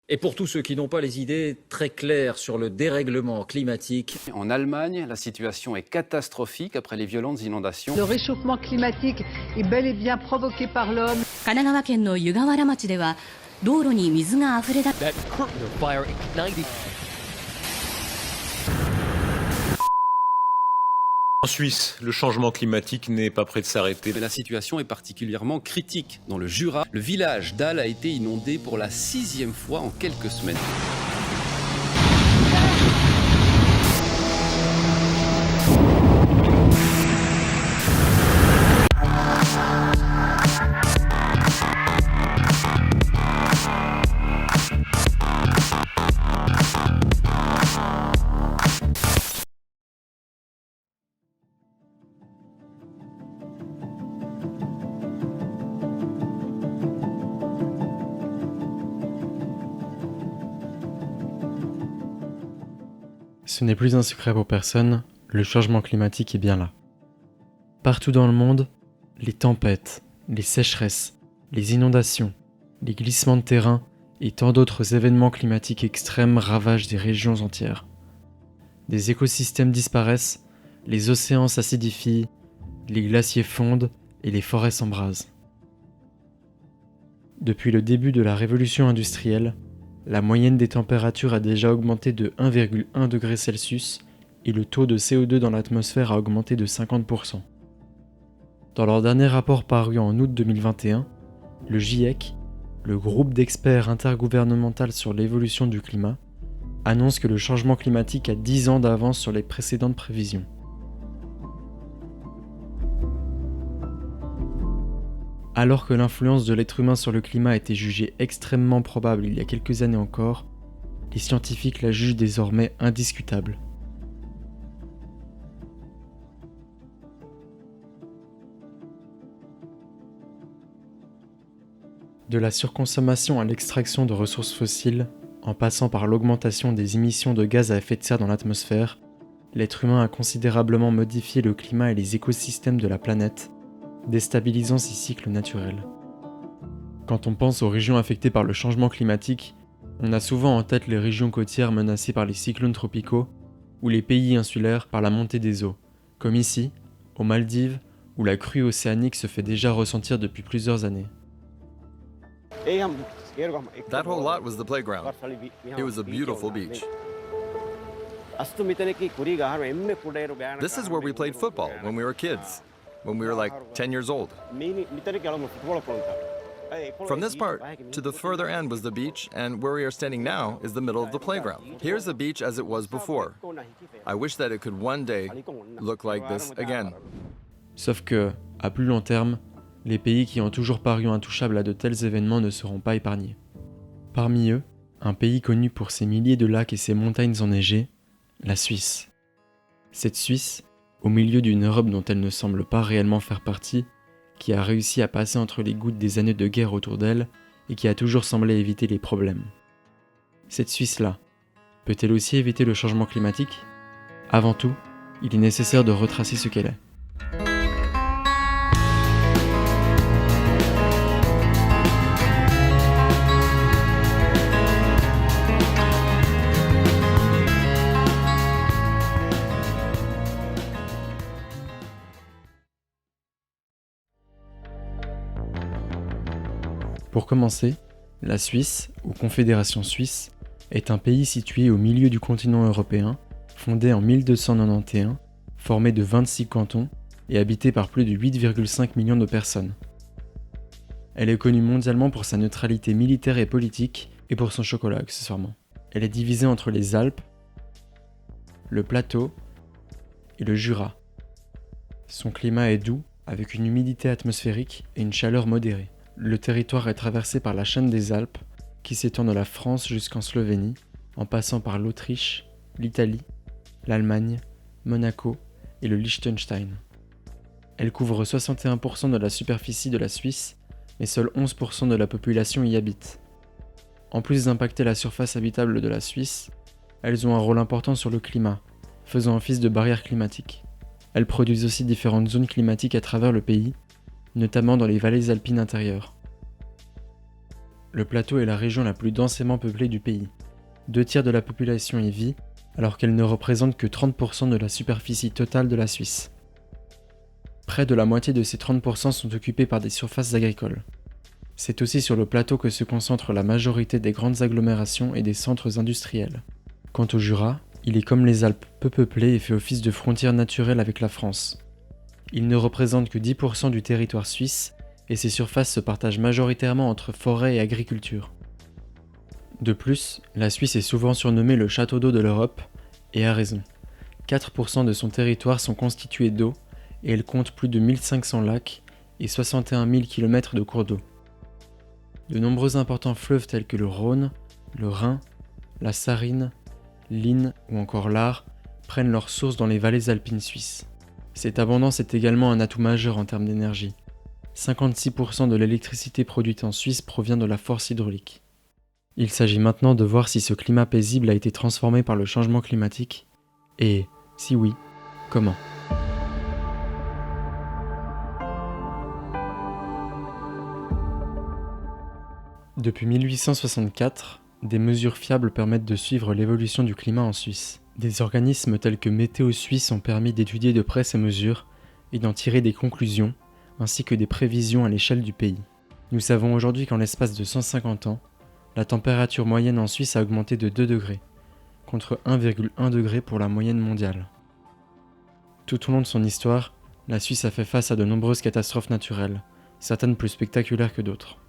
Et pour tous ceux qui n'ont pas les idées très claires sur le dérèglement climatique. En Allemagne, la situation est catastrophique après les violentes inondations. Le réchauffement climatique est bel et bien provoqué par l'homme. 神奈川県の湯河原町では道路に水が溢れ出し En Suisse, le changement climatique n'est pas prêt de s'arrêter. Mais la situation est particulièrement critique. Dans le Jura, le village d'Al a été inondé pour la 6e fois en quelques semaines. Ce n'est plus un secret pour personne, le changement climatique est bien là. Partout dans le monde, les tempêtes, les sécheresses, les inondations, les glissements de terrain et tant d'autres événements climatiques extrêmes ravagent des régions entières. Des écosystèmes disparaissent, les océans s'acidifient, les glaciers fondent et les forêts s'embrasent. Depuis le début de la révolution industrielle, la moyenne des températures a déjà augmenté de 1,1 degré Celsius et le taux de CO2 dans l'atmosphère a augmenté de 50%. Dans leur dernier rapport paru en août 2021, le GIEC, le groupe d'experts intergouvernemental sur l'évolution du climat, annonce que le changement climatique a 10 ans d'avance sur les précédentes prévisions. Alors que l'influence de l'être humain sur le climat était jugée extrêmement probable il y a quelques années encore, les scientifiques la jugent désormais indiscutable. De la surconsommation à l'extraction de ressources fossiles, en passant par l'augmentation des émissions de gaz à effet de serre dans l'atmosphère, l'être humain a considérablement modifié le climat et les écosystèmes de la planète, déstabilisant ses cycles naturels. Quand on pense aux régions affectées par le changement climatique, on a souvent en tête les régions côtières menacées par les cyclones tropicaux ou les pays insulaires par la montée des eaux, comme ici, aux Maldives, où la crue océanique se fait déjà ressentir depuis plusieurs années. That whole lot was the playground. It was a beautiful beach. This is where we played football when we were kids, when we were like 10 years old. From this part to the further end was the beach, and where we are standing now is the middle of the playground. Here's the beach as it was before. I wish that it could one day look like this again. Sauf que, à plus long terme, les pays qui ont toujours paru intouchables à de tels événements ne seront pas épargnés. Parmi eux, un pays connu pour ses milliers de lacs et ses montagnes enneigées, la Suisse. Cette Suisse, au milieu d'une Europe dont elle ne semble pas réellement faire partie, qui a réussi à passer entre les gouttes des années de guerre autour d'elle et qui a toujours semblé éviter les problèmes. Cette Suisse-là, peut-elle aussi éviter le changement climatique ? Avant tout, il est nécessaire de retracer ce qu'elle est. Pour commencer, la Suisse, ou Confédération suisse, est un pays situé au milieu du continent européen, fondé en 1291, formé de 26 cantons et habité par plus de 8,5 millions de personnes. Elle est connue mondialement pour sa neutralité militaire et politique et pour son chocolat accessoirement. Elle est divisée entre les Alpes, le plateau et le Jura. Son climat est doux, avec une humidité atmosphérique et une chaleur modérée. Le territoire est traversé par la chaîne des Alpes, qui s'étend de la France jusqu'en Slovénie, en passant par l'Autriche, l'Italie, l'Allemagne, Monaco et le Liechtenstein. Elle couvre 61% de la superficie de la Suisse, mais seul 11% de la population y habite. En plus d'impacter la surface habitable de la Suisse, elles ont un rôle important sur le climat, faisant office de barrière climatique. Elles produisent aussi différentes zones climatiques à travers le pays, notamment dans les vallées alpines intérieures. le plateau est la région la plus densément peuplée du pays. 2/3 de la population y vit, alors qu'elle ne représente que 30% de la superficie totale de la Suisse. Près de la moitié de ces 30% sont occupés par des surfaces agricoles. C'est aussi sur le plateau que se concentre la majorité des grandes agglomérations et des centres industriels. Quant au Jura, il est comme les Alpes, peu peuplé et fait office de frontière naturelle avec la France. Il ne représente que 10% du territoire suisse et ses surfaces se partagent majoritairement entre forêt et agriculture. De plus, la Suisse est souvent surnommée le château d'eau de l'Europe, et à raison. 4% de son territoire sont constitués d'eau et elle compte plus de 1500 lacs et 61 000 km de cours d'eau. De nombreux importants fleuves tels que le Rhône, le Rhin, la Sarine, l'Inn ou encore l'Ar prennent leur source dans les vallées alpines suisses. Cette abondance est également un atout majeur en termes d'énergie. 56% de l'électricité produite en Suisse provient de la force hydraulique. Il s'agit maintenant de voir si ce climat paisible a été transformé par le changement climatique, et, si oui, comment. Depuis 1864, des mesures fiables permettent de suivre l'évolution du climat en Suisse. Des organismes tels que Météo Suisse ont permis d'étudier de près ces mesures et d'en tirer des conclusions, ainsi que des prévisions à l'échelle du pays. Nous savons aujourd'hui qu'en l'espace de 150 ans, la température moyenne en Suisse a augmenté de 2 degrés, contre 1,1 degré pour la moyenne mondiale. Tout au long de son histoire, la Suisse a fait face à de nombreuses catastrophes naturelles, certaines plus spectaculaires que d'autres.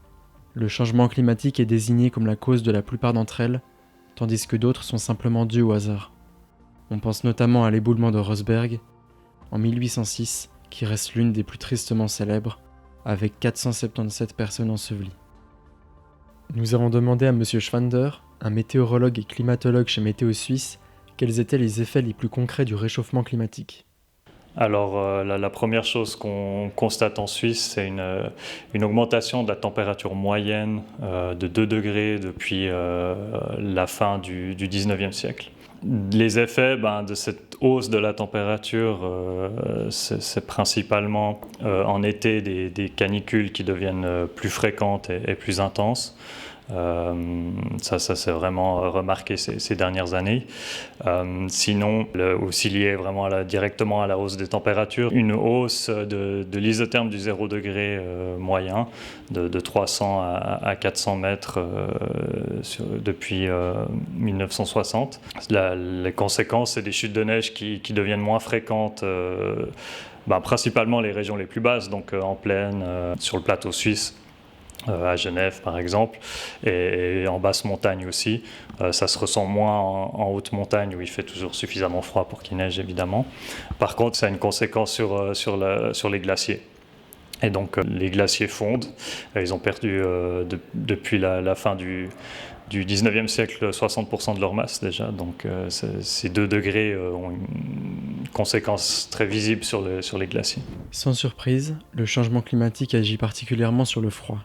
Le changement climatique est désigné comme la cause de la plupart d'entre elles, tandis que d'autres sont simplement dues au hasard. On pense notamment à l'éboulement de Rosberg, en 1806, qui reste l'une des plus tristement célèbres, avec 477 personnes ensevelies. Nous avons demandé à M. Schwander, un météorologue et climatologue chez Météo Suisse, quels étaient les effets les plus concrets du réchauffement climatique. Alors la première chose qu'on constate en Suisse, c'est une augmentation de la température moyenne de 2 degrés depuis la fin du 19e siècle. Les effets de cette hausse de la température, c'est principalement en été des canicules qui deviennent plus fréquentes et plus intenses. Ça s'est vraiment remarqué ces dernières années. Sinon, aussi lié vraiment directement à la hausse des températures, une hausse de l'isotherme du 0 degré moyen de 300 à 400 mètres depuis 1960. Les conséquences, c'est des chutes de neige qui deviennent moins fréquentes, principalement les régions les plus basses, donc en plaine, sur le plateau suisse. À Genève par exemple, et en basse montagne aussi. Ça se ressent moins en haute montagne où il fait toujours suffisamment froid pour qu'il neige évidemment. Par contre, ça a une conséquence sur les glaciers. Et donc les glaciers fondent. Ils ont perdu depuis la fin du 19e siècle 60% de leur masse déjà. Donc ces 2 degrés ont une conséquence très visible sur les glaciers. Sans surprise, le changement climatique agit particulièrement sur le froid.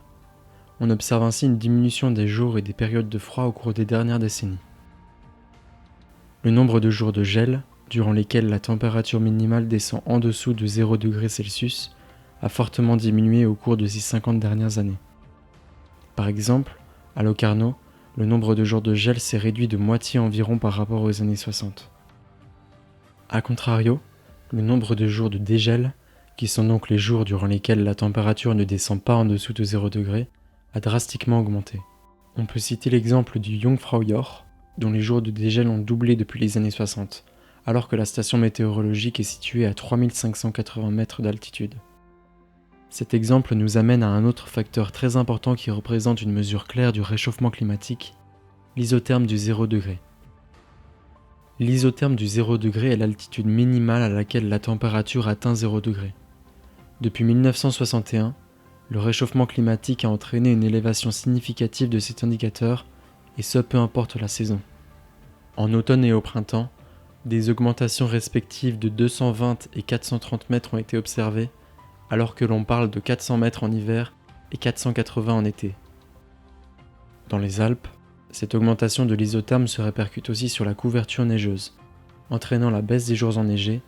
On observe ainsi une diminution des jours et des périodes de froid au cours des dernières décennies. Le nombre de jours de gel, durant lesquels la température minimale descend en dessous de 0 degré Celsius, a fortement diminué au cours de ces 50 dernières années. Par exemple, à Locarno, le nombre de jours de gel s'est réduit de moitié environ par rapport aux années 60. A contrario, le nombre de jours de dégel, qui sont donc les jours durant lesquels la température ne descend pas en dessous de 0 degré, a drastiquement augmenté. On peut citer l'exemple du Jungfraujoch, dont les jours de dégel ont doublé depuis les années 60, alors que la station météorologique est située à 3580 mètres d'altitude. Cet exemple nous amène à un autre facteur très important qui représente une mesure claire du réchauffement climatique, l'isotherme du 0 degré. L'isotherme du 0 degré est l'altitude minimale à laquelle la température atteint 0 degré. Depuis 1961, le réchauffement climatique a entraîné une élévation significative de cet indicateur, et ce peu importe la saison. En automne et au printemps, des augmentations respectives de 220 et 430 mètres ont été observées, alors que l'on parle de 400 mètres en hiver et 480 en été. Dans les Alpes, cette augmentation de l'isotherme se répercute aussi sur la couverture neigeuse, entraînant la baisse des jours enneigés,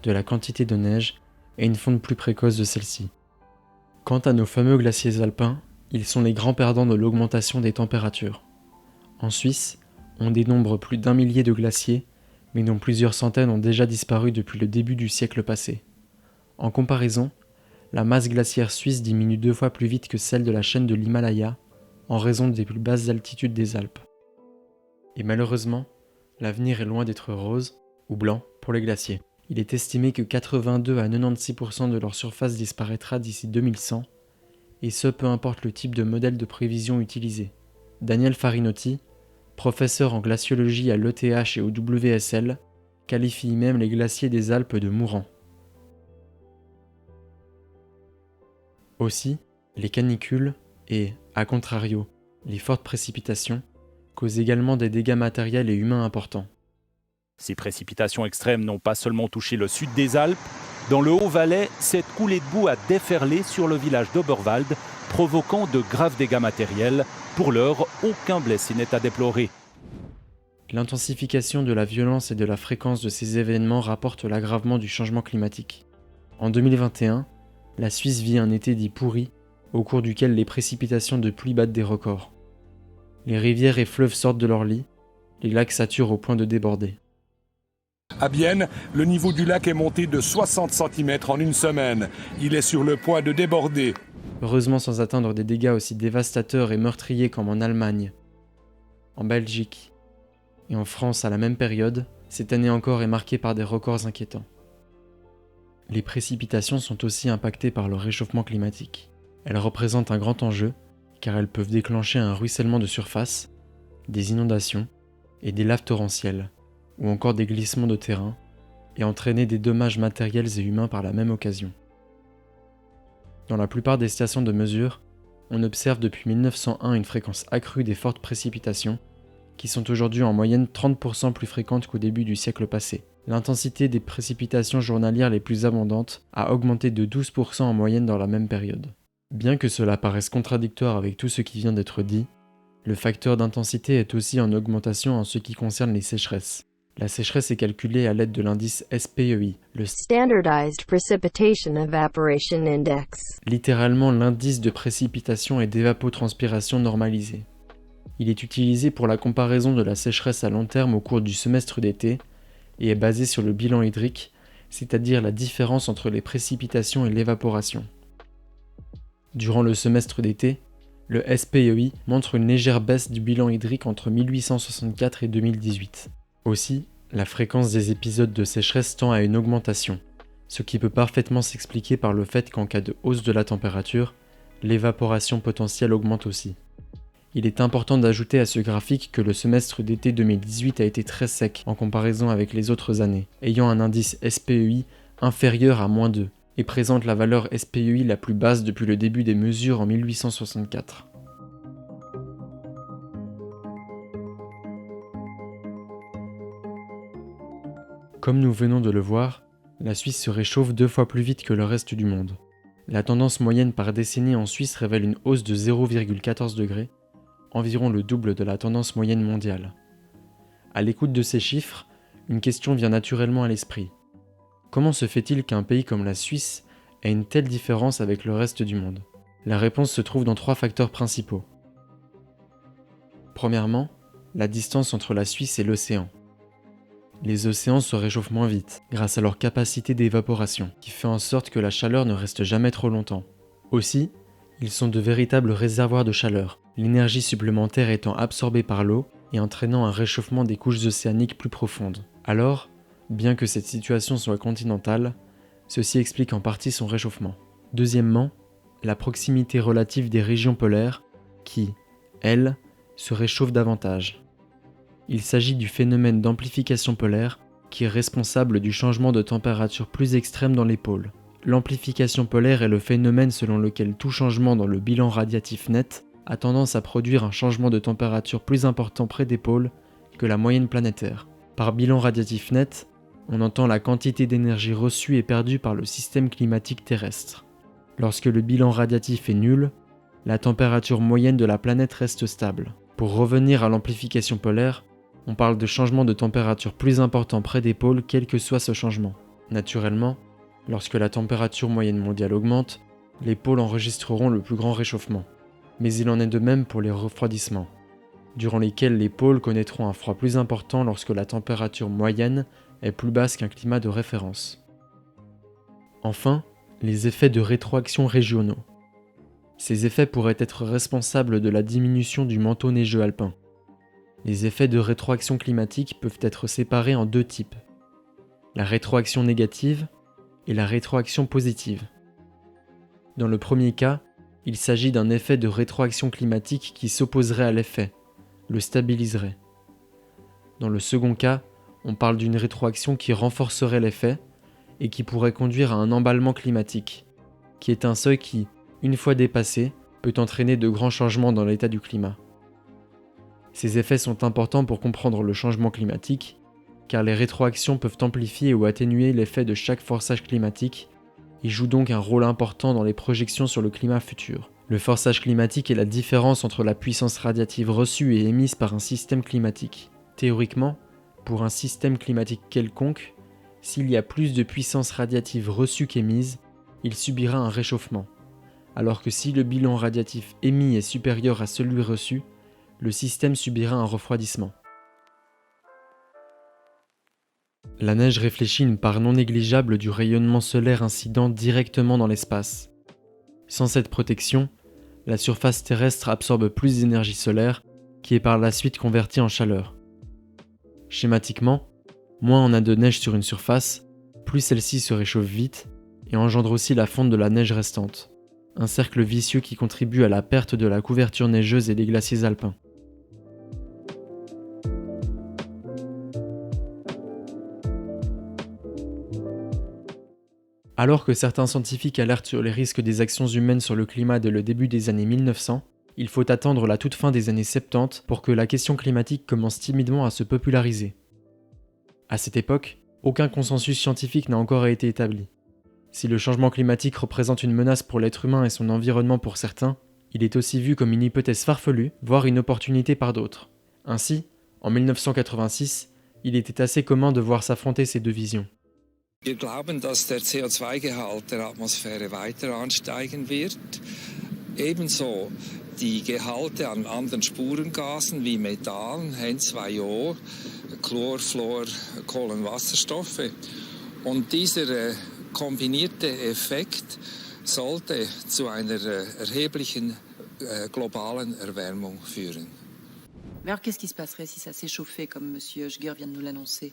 de la quantité de neige et une fonte plus précoce de celle-ci. Quant à nos fameux glaciers alpins, ils sont les grands perdants de l'augmentation des températures. En Suisse, on dénombre plus d'1 millier de glaciers, mais dont plusieurs centaines ont déjà disparu depuis le début du siècle passé. En comparaison, la masse glaciaire suisse diminue 2 fois plus vite que celle de la chaîne de l'Himalaya, en raison des plus basses altitudes des Alpes. Et malheureusement, l'avenir est loin d'être rose ou blanc pour les glaciers. Il est estimé que 82 à 96% de leur surface disparaîtra d'ici 2100, et ce peu importe le type de modèle de prévision utilisé. Daniel Farinotti, professeur en glaciologie à l'ETH et au WSL, qualifie même les glaciers des Alpes de mourants. Aussi, les canicules et, à contrario, les fortes précipitations causent également des dégâts matériels et humains importants. Ces précipitations extrêmes n'ont pas seulement touché le sud des Alpes. Dans le Haut-Valais, cette coulée de boue a déferlé sur le village d'Oberwald, provoquant de graves dégâts matériels. Pour l'heure, aucun blessé n'est à déplorer. L'intensification de la violence et de la fréquence de ces événements rapporte l'aggravement du changement climatique. En 2021, la Suisse vit un été dit pourri, au cours duquel les précipitations de pluie battent des records. Les rivières et fleuves sortent de leur lit, les lacs saturent au point de déborder. À Bienne, le niveau du lac est monté de 60 cm en une semaine. Il est sur le point de déborder. Heureusement sans atteindre des dégâts aussi dévastateurs et meurtriers comme en Allemagne, en Belgique et en France à la même période, cette année encore est marquée par des records inquiétants. Les précipitations sont aussi impactées par le réchauffement climatique. Elles représentent un grand enjeu car elles peuvent déclencher un ruissellement de surface, des inondations et des laves torrentielles, ou encore des glissements de terrain, et entraîner des dommages matériels et humains par la même occasion. Dans la plupart des stations de mesure, on observe depuis 1901 une fréquence accrue des fortes précipitations, qui sont aujourd'hui en moyenne 30% plus fréquentes qu'au début du siècle passé. L'intensité des précipitations journalières les plus abondantes a augmenté de 12% en moyenne dans la même période. Bien que cela paraisse contradictoire avec tout ce qui vient d'être dit, le facteur d'intensité est aussi en augmentation en ce qui concerne les sécheresses. La sécheresse est calculée à l'aide de l'indice SPEI, le Standardized Precipitation Evaporation Index, littéralement l'indice de précipitation et d'évapotranspiration normalisé. Il est utilisé pour la comparaison de la sécheresse à long terme au cours du semestre d'été et est basé sur le bilan hydrique, c'est-à-dire la différence entre les précipitations et l'évaporation. Durant le semestre d'été, le SPEI montre une légère baisse du bilan hydrique entre 1864 et 2018. Aussi, la fréquence des épisodes de sécheresse tend à une augmentation, ce qui peut parfaitement s'expliquer par le fait qu'en cas de hausse de la température, l'évaporation potentielle augmente aussi. Il est important d'ajouter à ce graphique que le semestre d'été 2018 a été très sec en comparaison avec les autres années, ayant un indice SPEI inférieur à -2, et présente la valeur SPEI la plus basse depuis le début des mesures en 1864. Comme nous venons de le voir, la Suisse se réchauffe 2 fois plus vite que le reste du monde. La tendance moyenne par décennie en Suisse révèle une hausse de 0,14 degrés, environ le double de la tendance moyenne mondiale. À l'écoute de ces chiffres, une question vient naturellement à l'esprit. Comment se fait-il qu'un pays comme la Suisse ait une telle différence avec le reste du monde ? La réponse se trouve dans 3 facteurs principaux. Premièrement, la distance entre la Suisse et l'océan. Les océans se réchauffent moins vite, grâce à leur capacité d'évaporation, qui fait en sorte que la chaleur ne reste jamais trop longtemps. Aussi, ils sont de véritables réservoirs de chaleur, l'énergie supplémentaire étant absorbée par l'eau et entraînant un réchauffement des couches océaniques plus profondes. Alors, bien que cette situation soit continentale, ceci explique en partie son réchauffement. Deuxièmement, la proximité relative des régions polaires qui, elles, se réchauffent davantage. Il s'agit du phénomène d'amplification polaire qui est responsable du changement de température plus extrême dans les pôles. L'amplification polaire est le phénomène selon lequel tout changement dans le bilan radiatif net a tendance à produire un changement de température plus important près des pôles que la moyenne planétaire. Par bilan radiatif net, on entend la quantité d'énergie reçue et perdue par le système climatique terrestre. Lorsque le bilan radiatif est nul, la température moyenne de la planète reste stable. Pour revenir à l'amplification polaire, on parle de changement de température plus important près des pôles quel que soit ce changement. Naturellement, lorsque la température moyenne mondiale augmente, les pôles enregistreront le plus grand réchauffement. mais il en est de même pour les refroidissements, durant lesquels les pôles connaîtront un froid plus important lorsque la température moyenne est plus basse qu'un climat de référence. Enfin, les effets de rétroaction régionaux. Ces effets pourraient être responsables de la diminution du manteau neigeux alpin. Les effets de rétroaction climatique peuvent être séparés en deux types: la rétroaction négative et la rétroaction positive. Dans le premier cas, il s'agit d'un effet de rétroaction climatique qui s'opposerait à l'effet, le stabiliserait. Dans le second cas, on parle d'une rétroaction qui renforcerait l'effet et qui pourrait conduire à un emballement climatique, qui est un seuil qui, une fois dépassé, peut entraîner de grands changements dans l'état du climat. Ces effets sont importants pour comprendre le changement climatique, car les rétroactions peuvent amplifier ou atténuer l'effet de chaque forçage climatique et jouent donc un rôle important dans les projections sur le climat futur. Le forçage climatique est la différence entre la puissance radiative reçue et émise par un système climatique. Théoriquement, pour un système climatique quelconque, s'il y a plus de puissance radiative reçue qu'émise, il subira un réchauffement, alors que si le bilan radiatif émis est supérieur à celui reçu, le système subira un refroidissement. La neige réfléchit une part non négligeable du rayonnement solaire incident directement dans l'espace. Sans cette protection, la surface terrestre absorbe plus d'énergie solaire, qui est par la suite convertie en chaleur. Schématiquement, moins on a de neige sur une surface, plus celle-ci se réchauffe vite et engendre aussi la fonte de la neige restante. Un cercle vicieux qui contribue à la perte de la couverture neigeuse et des glaciers alpins. Alors que certains scientifiques alertent sur les risques des actions humaines sur le climat dès le début des années 1900, il faut attendre la toute fin des années 70 pour que la question climatique commence timidement à se populariser. À cette époque, aucun consensus scientifique n'a encore été établi. Si le changement climatique représente une menace pour l'être humain et son environnement pour certains, il est aussi vu comme une hypothèse farfelue, voire une opportunité par d'autres. Ainsi, en 1986, il était assez commun de voir s'affronter ces deux visions. Wir glauben, dass der CO2-Gehalt der Atmosphäre weiter ansteigen wird. Ebenso die Gehalte an anderen Spurengasen wie Methan, N2O, Chlor, Fluor, Kohlenwasserstoffe. Und dieser kombinierte Effekt sollte zu einer erheblichen globalen Erwärmung führen. Mais alors qu'est-ce qui se passerait si ça s'échauffait, comme M. Oettinger vient de nous l'annoncer ?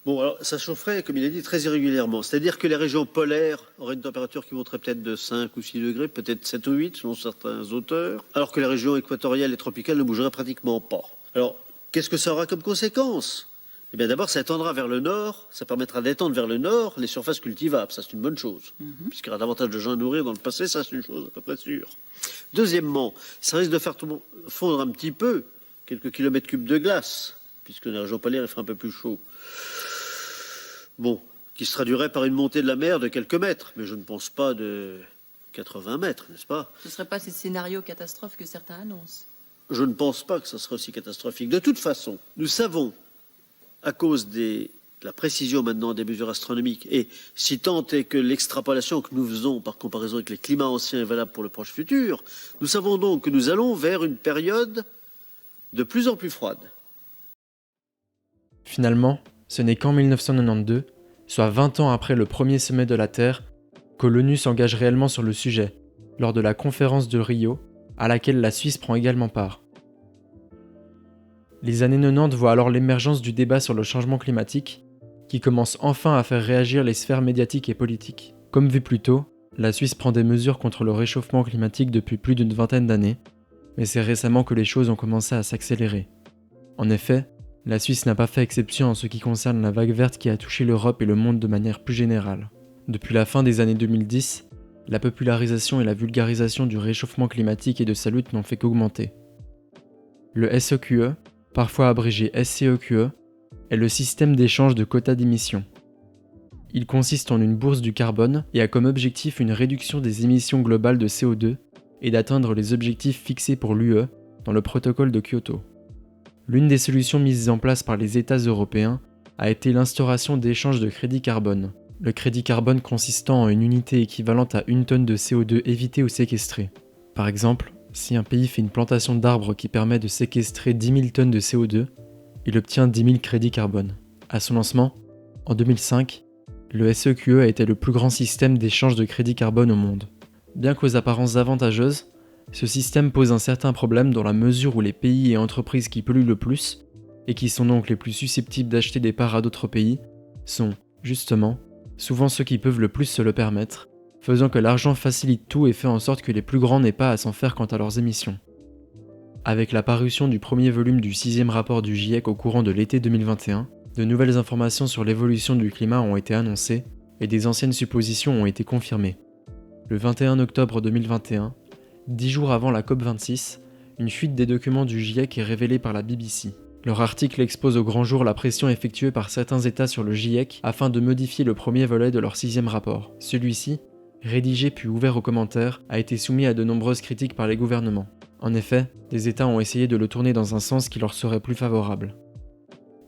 Bon, alors ça chaufferait, comme il a dit, très irrégulièrement. C'est-à-dire que les régions polaires auraient une température qui monterait peut-être de 5 ou 6 degrés, peut-être 7 ou 8, selon certains auteurs, alors que les régions équatoriales et tropicales ne bougeraient pratiquement pas. Alors, qu'est-ce que ça aura comme conséquence ? Eh bien, d'abord, ça étendra vers le nord, ça permettra d'étendre vers le nord les surfaces cultivables, ça c'est une bonne chose, puisqu'il y aura davantage de gens à nourrir dans le passé, ça c'est une chose à peu près sûre. Deuxièmement, ça risque de faire fondre un petit peu quelques kilomètres cubes de glace, puisque dans les régions polaires il fera un peu plus chaud. Bon, qui se traduirait par une montée de la mer de quelques mètres, mais je ne pense pas de 80 mètres, n'est-ce pas ? Ce ne serait pas ces scénarios catastrophes que certains annoncent. Je ne pense pas que ce serait aussi catastrophique. De toute façon, nous savons, à cause de la précision maintenant des mesures astronomiques, et si tant est que l'extrapolation que nous faisons par comparaison avec les climats anciens est valable pour le proche futur, nous savons donc que nous allons vers une période de plus en plus froide. Finalement, ce n'est qu'en 1992, soit 20 ans après le premier sommet de la Terre, que l'ONU s'engage réellement sur le sujet, lors de la conférence de Rio, à laquelle la Suisse prend également part. Les années 90 voient alors l'émergence du débat sur le changement climatique, qui commence enfin à faire réagir les sphères médiatiques et politiques. Comme vu plus tôt, la Suisse prend des mesures contre le réchauffement climatique depuis plus d'une vingtaine d'années, mais c'est récemment que les choses ont commencé à s'accélérer. En effet, la Suisse n'a pas fait exception en ce qui concerne la vague verte qui a touché l'Europe et le monde de manière plus générale. Depuis la fin des années 2010, la popularisation et la vulgarisation du réchauffement climatique et de sa lutte n'ont fait qu'augmenter. Le SEQE, parfois abrégé SCEQE, est le système d'échange de quotas d'émissions. Il consiste en une bourse du carbone et a comme objectif une réduction des émissions globales de CO2 et d'atteindre les objectifs fixés pour l'UE dans le protocole de Kyoto. L'une des solutions mises en place par les États européens a été l'instauration d'échanges de crédits carbone. Le crédit carbone consistant en une unité équivalente à 1 tonne de CO2 évité ou séquestré. Par exemple, si un pays fait une plantation d'arbres qui permet de séquestrer 10 000 tonnes de CO2, il obtient 10 000 crédits carbone. À son lancement, en 2005, le SEQE a été le plus grand système d'échange de crédits carbone au monde. Bien qu'aux apparences avantageuses, ce système pose un certain problème dans la mesure où les pays et entreprises qui polluent le plus, et qui sont donc les plus susceptibles d'acheter des parts à d'autres pays, sont, justement, souvent ceux qui peuvent le plus se le permettre, faisant que l'argent facilite tout et fait en sorte que les plus grands n'aient pas à s'en faire quant à leurs émissions. Avec la parution du premier volume du 6e rapport du GIEC au courant de l'été 2021, de nouvelles informations sur l'évolution du climat ont été annoncées et des anciennes suppositions ont été confirmées. Le 21 octobre 2021, 10 jours avant la COP26, une fuite des documents du GIEC est révélée par la BBC. Leur article expose au grand jour la pression effectuée par certains États sur le GIEC afin de modifier le premier volet de leur 6e rapport. Celui-ci, rédigé puis ouvert aux commentaires, a été soumis à de nombreuses critiques par les gouvernements. En effet, des États ont essayé de le tourner dans un sens qui leur serait plus favorable.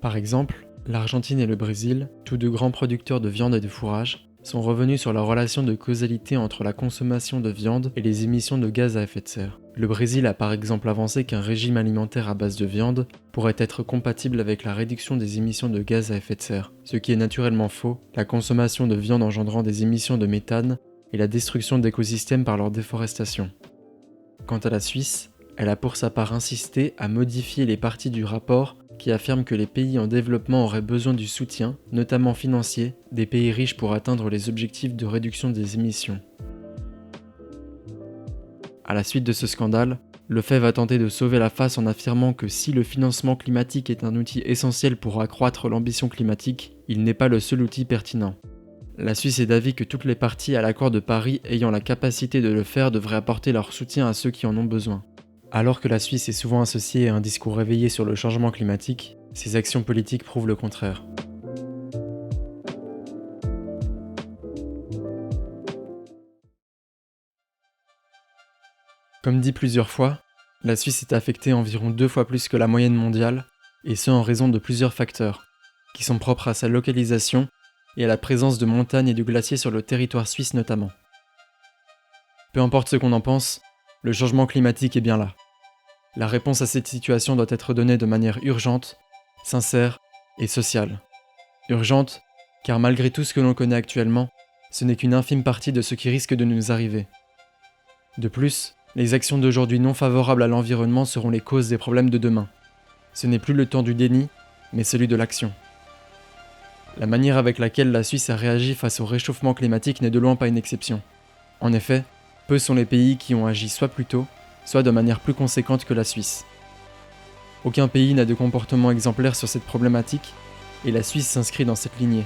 Par exemple, l'Argentine et le Brésil, tous deux grands producteurs de viande et de fourrage, sont revenus sur la relation de causalité entre la consommation de viande et les émissions de gaz à effet de serre. Le Brésil a par exemple avancé qu'un régime alimentaire à base de viande pourrait être compatible avec la réduction des émissions de gaz à effet de serre, ce qui est naturellement faux, la consommation de viande engendrant des émissions de méthane et la destruction d'écosystèmes par leur déforestation. Quant à la Suisse, elle a pour sa part insisté à modifier les parties du rapport qui affirment que les pays en développement auraient besoin du soutien, notamment financier, des pays riches pour atteindre les objectifs de réduction des émissions. À la suite de ce scandale, le FED va tenter de sauver la face en affirmant que si le financement climatique est un outil essentiel pour accroître l'ambition climatique, il n'est pas le seul outil pertinent. La Suisse est d'avis que toutes les parties à l'accord de Paris ayant la capacité de le faire devraient apporter leur soutien à ceux qui en ont besoin. Alors que la Suisse est souvent associée à un discours réveillé sur le changement climatique, ses actions politiques prouvent le contraire. Comme dit plusieurs fois, la Suisse est affectée environ 2 fois plus que la moyenne mondiale, et ce en raison de plusieurs facteurs, qui sont propres à sa localisation et à la présence de montagnes et de glaciers sur le territoire suisse notamment. Peu importe ce qu'on en pense, le changement climatique est bien là. La réponse à cette situation doit être donnée de manière urgente, sincère et sociale. Urgente, car malgré tout ce que l'on connaît actuellement, ce n'est qu'une infime partie de ce qui risque de nous arriver. De plus, les actions d'aujourd'hui non favorables à l'environnement seront les causes des problèmes de demain. Ce n'est plus le temps du déni, mais celui de l'action. La manière avec laquelle la Suisse a réagi face au réchauffement climatique n'est de loin pas une exception. En effet, peu sont les pays qui ont agi soit plus tôt, soit de manière plus conséquente que la Suisse. Aucun pays n'a de comportement exemplaire sur cette problématique, et la Suisse s'inscrit dans cette lignée,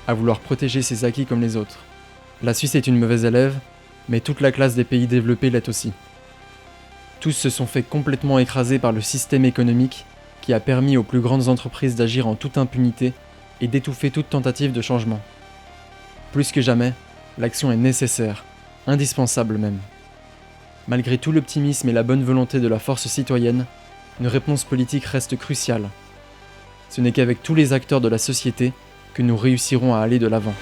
à vouloir protéger ses acquis comme les autres. La Suisse est une mauvaise élève, mais toute la classe des pays développés l'est aussi. Tous se sont fait complètement écraser par le système économique qui a permis aux plus grandes entreprises d'agir en toute impunité et d'étouffer toute tentative de changement. Plus que jamais, l'action est nécessaire, indispensable même. Malgré tout l'optimisme et la bonne volonté de la force citoyenne, une réponse politique reste cruciale. Ce n'est qu'avec tous les acteurs de la société que nous réussirons à aller de l'avant.